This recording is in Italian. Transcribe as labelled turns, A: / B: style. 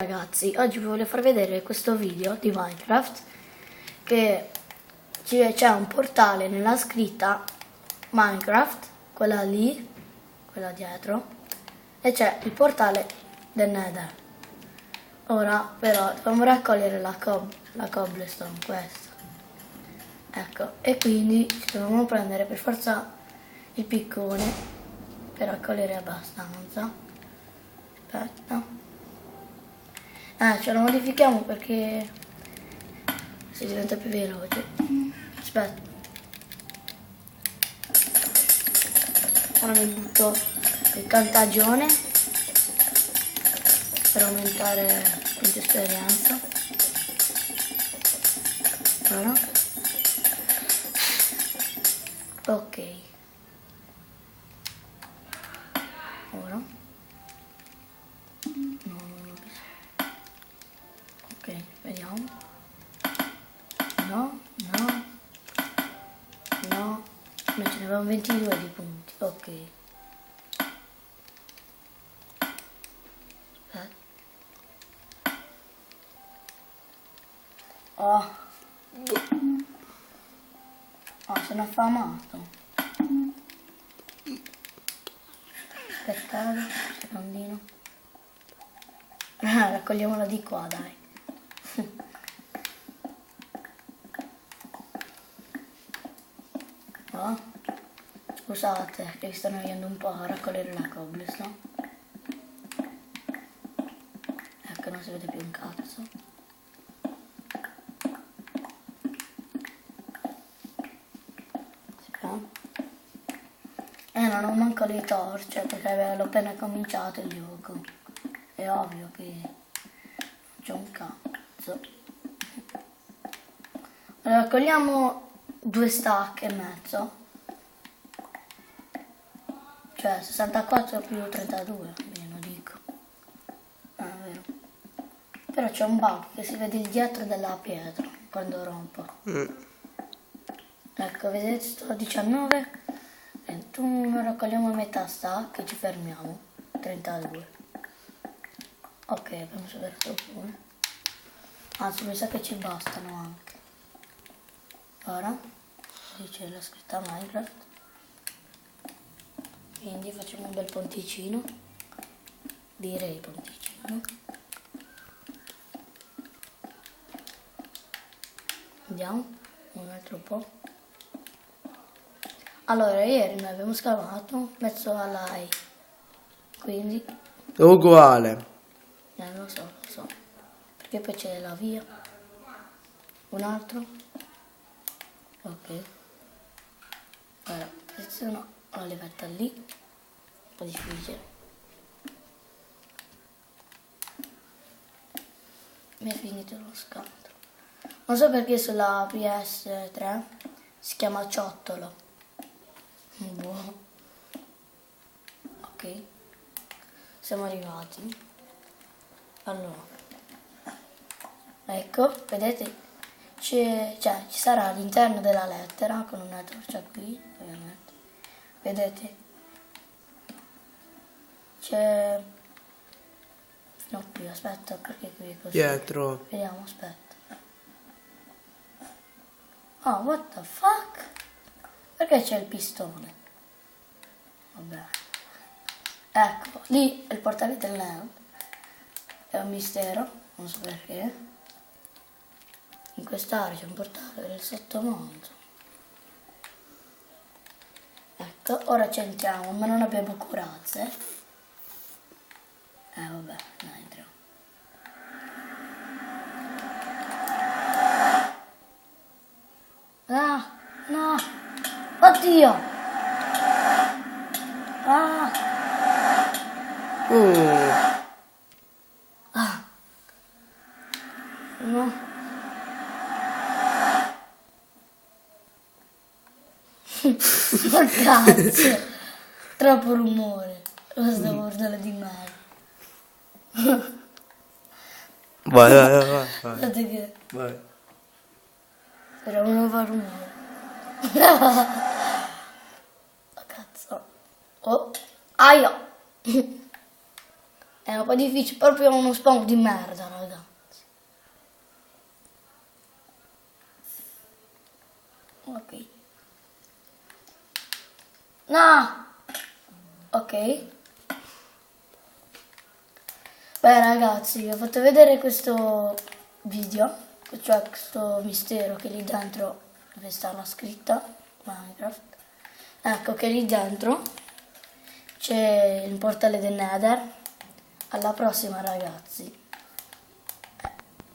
A: Ragazzi, oggi vi voglio far vedere questo video di Minecraft che c'è un portale nella scritta Minecraft, quella lì, quella dietro, e c'è il portale del Nether. Ora però dobbiamo raccogliere la cobblestone, questa. Ecco, e quindi ci dobbiamo prendere per forza il piccone per raccogliere abbastanza. Aspetta. Ce lo modifichiamo perché si diventa più veloce. Aspetta. Ora mi butto il cantagione per aumentare punti esperienza. Ora. Ok. Ora. No, non ho bisogno. Ok, vediamo. No. Noi ce ne avevamo 22 di punti. Ok. Aspetta. Sono affamato. Aspettate un secondino. Raccogliamola di qua, dai. Scusate che vi sto annoiando un po' a raccogliere la cobblestone. Ecco, non si vede più un cazzo. Non ho manco le torce perché l'ho appena cominciato il gioco. È ovvio che non c'è un cazzo. Allora, raccogliamo 2 stack e mezzo. Cioè 64 più 32, almeno dico. Vero. Però c'è un bug che si vede il dietro della pietra quando rompo. Ecco, vedete, sto a 19, 21, raccogliamo metà stack e ci fermiamo. 32. Ok, abbiamo superato pure. Anzi, mi sa che ci bastano anche. Ora, dice la scritta Minecraft. Quindi facciamo un bel ponticino, direi ponticino. Andiamo, un altro po'. Allora, ieri noi abbiamo scavato mezzo all'AI, quindi...
B: Uguale.
A: Lo so, perché poi c'è la via. Un altro. Ok. Allora, seleziono la levetta lì, un po' difficile. Mi è finito lo scatto. Non so perché sulla PS3 si chiama ciottolo. Buono. Ok. Siamo arrivati. Allora. Ecco, vedete? Ci sarà all'interno della lettera con una torcia qui, ovviamente. Vedete? C'è... No, qui, aspetta, perché qui è così?
B: Dietro.
A: Vediamo, aspetta. Oh, what the fuck? Perché c'è il pistone? Vabbè. Ecco, lì è il portale del Neo. È un mistero, non so perché. In quest'area c'è un portale del sottomondo. Ecco, ora ci entriamo, ma non abbiamo corazze. Vabbè, dai, entriamo. Ah, no! Oddio! Ah! No! Ma cazzo! Troppo rumore! Questo portale di merda!
B: Vai.
A: Guardate che...
B: Vai.
A: Speriamo non fa rumore. Oh, cazzo. Oh, aia. È un po' difficile, proprio uno spawn di merda, raga. Ok. No! Ok. Beh ragazzi, vi ho fatto vedere questo video, cioè questo mistero che lì dentro dove sta la scritta Minecraft. Ecco che lì dentro c'è il portale del Nether. Alla prossima ragazzi.